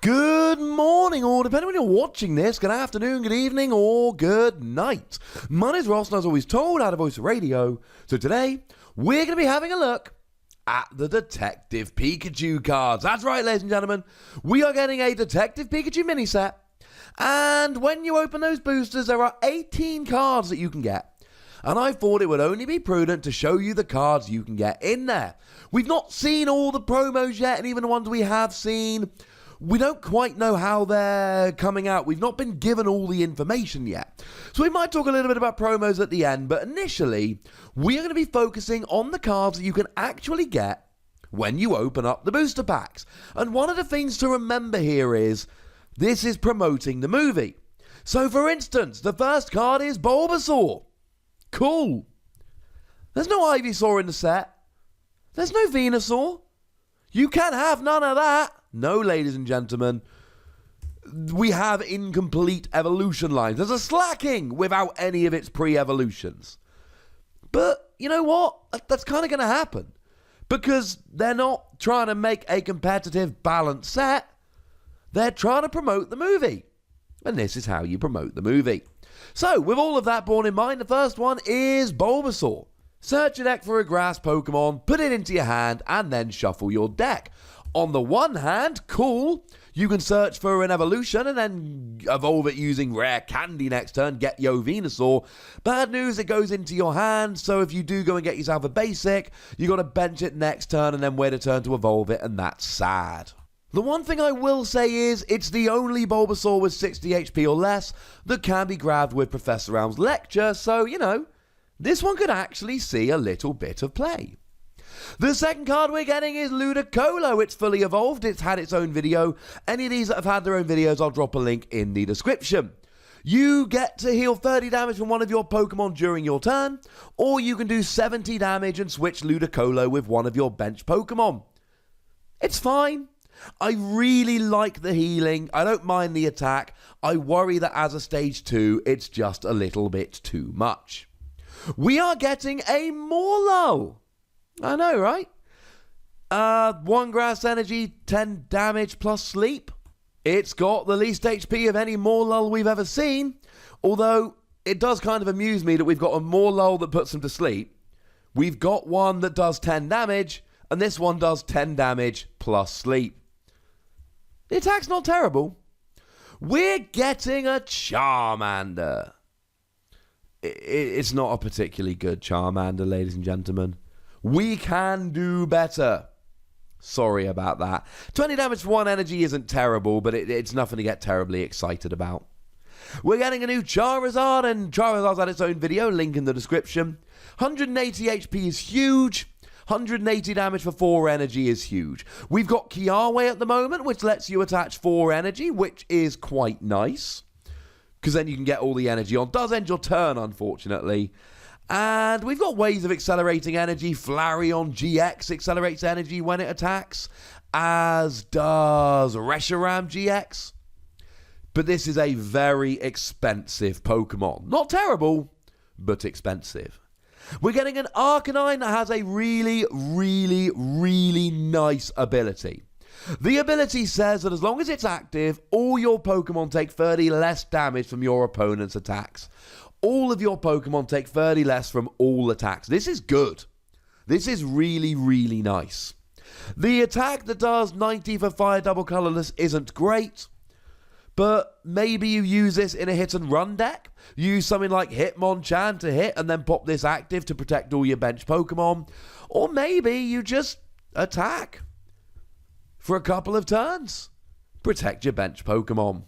Good morning, or depending when you're watching this, good afternoon, good evening, or good night. My name's Ross, and as always told, out of Voice Radio. So today, we're going to be having a look at the Detective Pikachu cards. That's right, ladies and gentlemen. We are getting a Detective Pikachu mini set. And when you open those boosters, there are 18 cards that you can get. And I thought it would only be prudent to show you the cards you can get in there. We've not seen all the promos yet, and even the ones we have seen, we don't quite know how they're coming out. We've not been given all the information yet. So we might talk a little bit about promos at the end, but initially, we are going to be focusing on the cards that you can actually get when you open up the booster packs. And one of the things to remember here is, this is promoting the movie. So for instance, the first card is Bulbasaur. Cool. There's no Ivysaur in the set. There's no Venusaur. You can have none of that. No, ladies and gentlemen. We have incomplete evolution lines. There's a Slaking without any of its pre-evolutions. But you know what? That's kind of going to happen. Because they're not trying to make a competitive, balanced set. They're trying to promote the movie. And this is how you promote the movie. So, with all of that borne in mind, the first one is Bulbasaur. Search your deck for a grass Pokemon, put it into your hand, and then shuffle your deck. On the one hand, cool, you can search for an evolution and then evolve it using Rare Candy next turn, get Yo Venusaur. Bad news, it goes into your hand, so if you do go and get yourself a basic, you got to bench it next turn and then wait a turn to evolve it, and that's sad. The one thing I will say is, it's the only Bulbasaur with 60 HP or less that can be grabbed with Professor Elm's lecture, so, you know, this one could actually see a little bit of play. The second card we're getting is Ludicolo. It's fully evolved, it's had its own video. Any of these that have had their own videos, I'll drop a link in the description. You get to heal 30 damage from one of your Pokemon during your turn, or you can do 70 damage and switch Ludicolo with one of your bench Pokemon. It's fine. I really like the healing. I don't mind the attack. I worry that as a stage 2, it's just a little bit too much. We are getting a Mewtwo. I know, right? 1 grass energy, 10 damage plus sleep. It's got the least HP of any Mewtwo we've ever seen. Although, it does kind of amuse me that we've got a Mewtwo that puts them to sleep. We've got one that does 10 damage, and this one does 10 damage plus sleep. The attack's not terrible. We're getting a Charmander. It's not a particularly good Charmander, ladies and gentlemen. We can do better. Sorry about that. 20 damage for 1 energy isn't terrible, but it's nothing to get terribly excited about. We're getting a new Charizard, and Charizard's had its own video, link in the description. 180 HP is huge. 180 damage for 4 energy is huge. We've got Kiawe at the moment, which lets you attach 4 energy, which is quite nice. Because then you can get all the energy on. Does end your turn, unfortunately. And we've got ways of accelerating energy. Flareon GX accelerates energy when it attacks, as does Reshiram GX. But this is a very expensive Pokemon. Not terrible, but expensive. We're getting an Arcanine that has a really, really, really nice ability. The ability says that as long as it's active, all your Pokemon take 30 less damage from your opponent's attacks. All of your Pokemon take 30 less from all attacks. This is good. This is really, really nice. The attack that does 90 for Fire Double Colorless isn't great. But maybe you use this in a hit and run deck. Use something like Hitmonchan to hit and then pop this active to protect all your bench Pokemon. Or maybe you just attack for a couple of turns. Protect your bench Pokemon.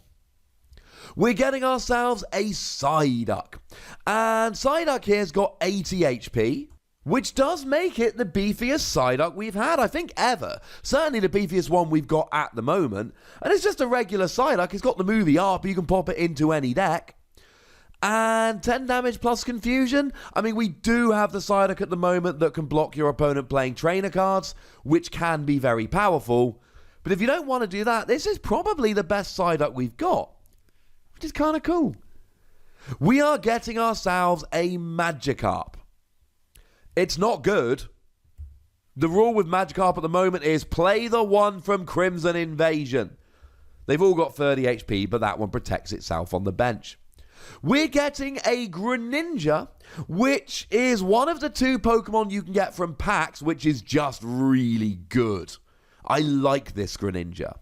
We're getting ourselves a PSYDUCK. And PSYDUCK here's got 80 HP. Which does make it the beefiest PSYDUCK we've had, I think, ever. Certainly the beefiest one we've got at the moment. And it's just a regular PSYDUCK. It's got the movie ARP. You can pop it into any deck. And 10 damage plus confusion. I mean, we do have the PSYDUCK at the moment that can block your opponent playing trainer cards, which can be very powerful. But if you don't want to do that, this is probably the best PSYDUCK we've got. Which is kind of cool. We are getting ourselves a Magikarp. It's not good. The rule with Magikarp at the moment is play the one from Crimson Invasion. They've all got 30 HP, but that one protects itself on the bench. We're getting a Greninja, which is one of the 2 Pokemon you can get from packs, which is just really good. I like this Greninja.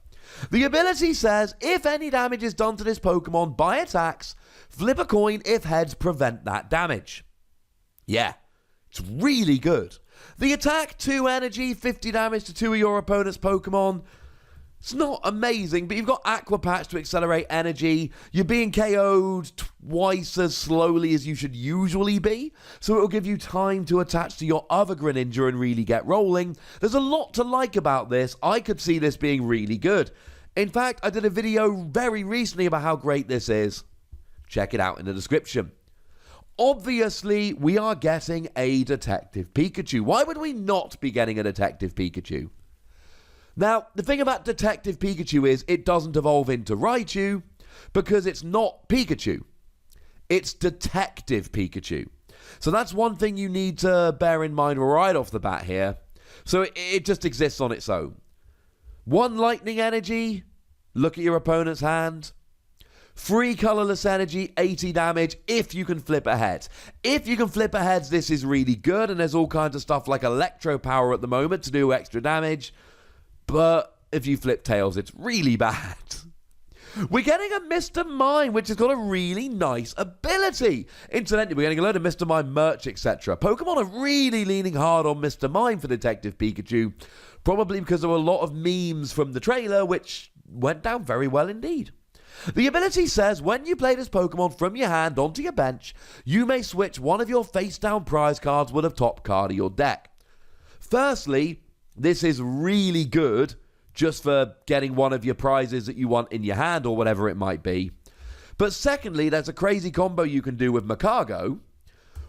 The ability says, if any damage is done to this Pokemon by attacks, flip a coin if heads prevent that damage. Yeah, it's really good. The attack, 2 energy, 50 damage to 2 of your opponent's Pokemon. It's not amazing, but you've got Aqua Patch to accelerate energy. You're being KO'd twice as slowly as you should usually be, so it'll give you time to attach to your other Greninja and really get rolling. There's a lot to like about this. I could see this being really good. In fact, I did a video very recently about how great this is. Check it out in the description. Obviously, we are getting a Detective Pikachu. Why would we not be getting a Detective Pikachu? Now, the thing about Detective Pikachu is it doesn't evolve into Raichu because it's not Pikachu. It's Detective Pikachu. So that's one thing you need to bear in mind right off the bat here. So it just exists on its own. 1 lightning energy, look at your opponent's hand. 3 colorless energy, 80 damage if you can flip ahead. If you can flip ahead, this is really good, and there's all kinds of stuff like electro power at the moment to do extra damage. But if you flip tails, it's really bad. We're getting a Mr. Mime, which has got a really nice ability. Incidentally, we're getting a load of Mr. Mime merch, etc. Pokemon are really leaning hard on Mr. Mime for Detective Pikachu, probably because there were a lot of memes from the trailer, which went down very well indeed. The ability says, when you play this Pokemon from your hand onto your bench, you may switch one of your face-down prize cards with a top card of your deck. Firstly, this is really good just for getting one of your prizes that you want in your hand or whatever it might be. But secondly, there's a crazy combo you can do with Macargo,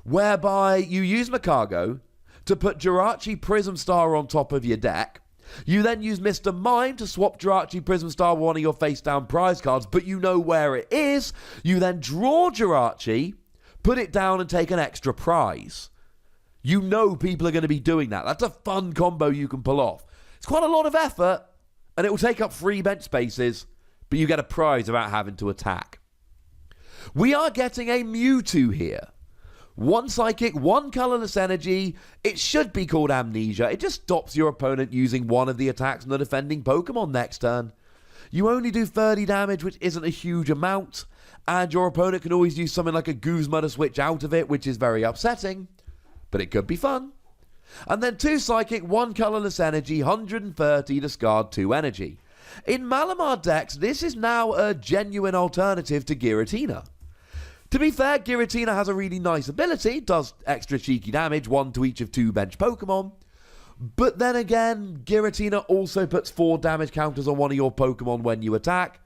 whereby you use Macargo to put Jirachi Prism Star on top of your deck. You then use Mr. Mime to swap Jirachi Prism Star with one of your face-down prize cards, but you know where it is. You then draw Jirachi, put it down and take an extra prize. You know people are going to be doing that. That's a fun combo you can pull off. It's quite a lot of effort, and it will take up 3 bench spaces, but you get a prize without having to attack. We are getting a Mewtwo here. 1 psychic, 1 colorless energy. It should be called Amnesia. It just stops your opponent using one of the attacks on the defending Pokemon next turn. You only do 30 damage, which isn't a huge amount, and your opponent can always use something like a Guzma to switch out of it, which is very upsetting. But it could be fun. And then 2 psychic, 1 colorless energy, 130, discard 2 energy. In Malamar decks, this is now a genuine alternative to Giratina. To be fair, Giratina has a really nice ability, does extra cheeky damage, 1 to each of 2 bench Pokemon. But then again, Giratina also puts 4 damage counters on one of your Pokemon when you attack,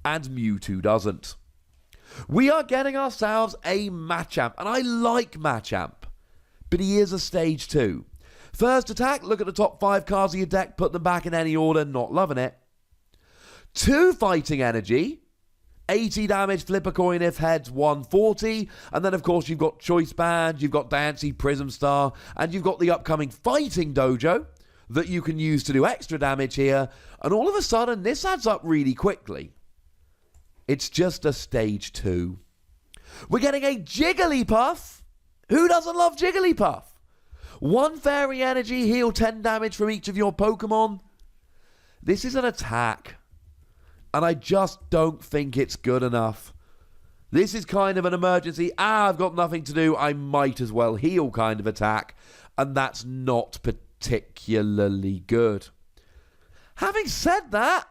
and Mewtwo doesn't. We are getting ourselves a Machamp, and I like Machamp. But he is a stage 2. First attack, look at the top 5 cards of your deck, put them back in any order, not loving it. 2 fighting energy, 80 damage, flip a coin if heads, 140. And then, of course, you've got Choice Band, you've got Diancie Prism Star, and you've got the upcoming Fighting Dojo that you can use to do extra damage here. And all of a sudden, this adds up really quickly. It's just a stage 2. We're getting a Jigglypuff. Who doesn't love Jigglypuff? 1 fairy energy, heal 10 damage from each of your Pokemon. This is an attack, and I just don't think it's good enough. This is kind of an emergency, I've got nothing to do, I might as well heal kind of attack, and that's not particularly good. Having said that,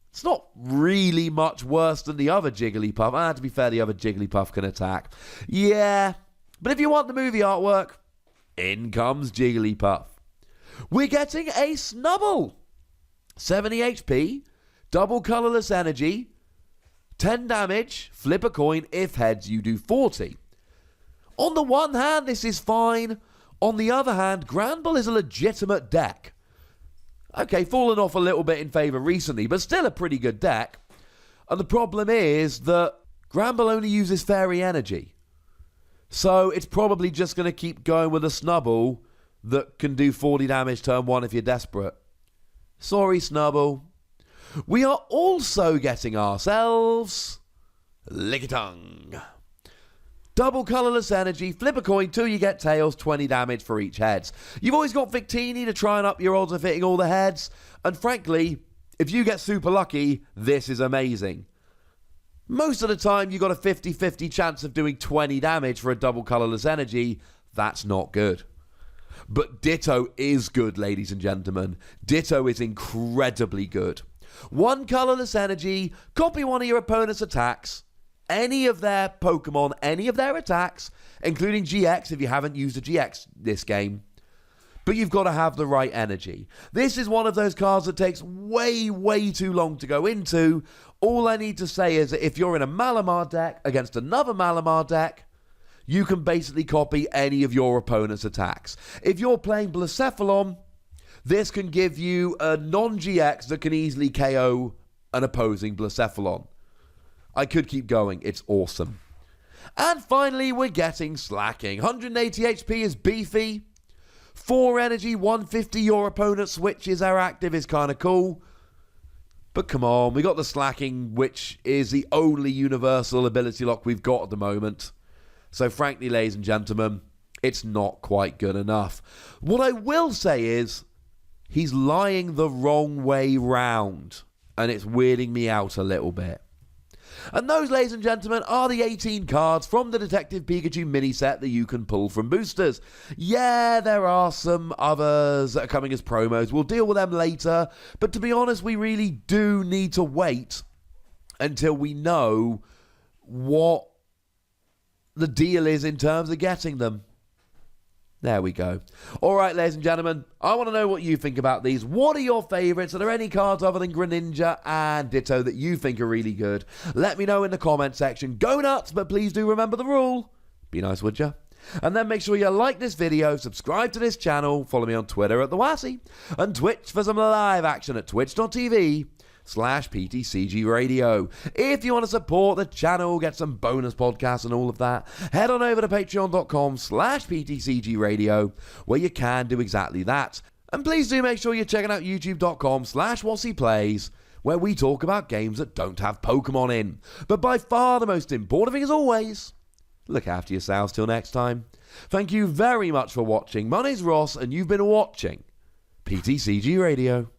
it's not really much worse than the other Jigglypuff. To be fair, the other Jigglypuff can attack. Yeah. But if you want the movie artwork, in comes Jigglypuff. We're getting a Snubbull. 70 HP, double colorless energy, 10 damage, flip a coin, if heads you do 40. On the one hand, this is fine. On the other hand, Granbull is a legitimate deck. Okay, fallen off a little bit in favour recently, but still a pretty good deck. And the problem is that Granbull only uses fairy energy. So it's probably just going to keep going with a Snubbull that can do 40 damage turn 1 if you're desperate. Sorry, Snubbull. we are also getting ourselves LICKITUNG. Double colourless energy, flip a coin till you get tails, 20 damage for each heads. You've always got Victini to try and up your odds of hitting all the heads, and frankly, if you get super lucky, this is amazing. Most of the time, you've got a 50-50 chance of doing 20 damage for a double colourless energy. That's not good. But Ditto is good, ladies and gentlemen. Ditto is incredibly good. One colourless energy, copy one of your opponent's attacks, any of their Pokemon, any of their attacks, including GX if you haven't used a GX this game. But you've got to have the right energy. This is one of those cards that takes way, way too long to go into. All I need to say is that if you're in a Malamar deck against another Malamar deck, you can basically copy any of your opponent's attacks. If you're playing Blacephalon, this can give you a non-GX that can easily KO an opposing Blacephalon. I could keep going. It's awesome. And finally, we're getting Slaking. 180 HP is beefy. 4 energy, 150 your opponent switches are active is kind of cool. But come on, we got the Slaking, which is the only universal ability lock we've got at the moment. So frankly, ladies and gentlemen, it's not quite good enough. What I will say is, he's lying the wrong way round. And it's weirding me out a little bit. And those, ladies and gentlemen, are the 18 cards from the Detective Pikachu mini set that you can pull from boosters. Yeah, there are some others that are coming as promos. We'll deal with them later. But to be honest, we really do need to wait until we know what the deal is in terms of getting them. There we go. All right, ladies and gentlemen, I want to know what you think about these. What are your favourites? Are there any cards other than Greninja and Ditto that you think are really good? Let me know in the comment section. Go nuts, but please do remember the rule. Be nice, would ya? And then make sure you like this video, subscribe to this channel, follow me on Twitter at @TheWassy, and Twitch for some live action at twitch.tv/PTCGRadio. If you want to support the channel, get some bonus podcasts and all of that, head on over to patreon.com/PTCGRadio, where you can do exactly that. And please do make sure you're checking out youtube.com/WassyPlays, where we talk about games that don't have Pokemon in. But by far the most important thing, as always, look after yourselves till next time. Thank you very much for watching. My name's Ross, and you've been watching PTCG Radio.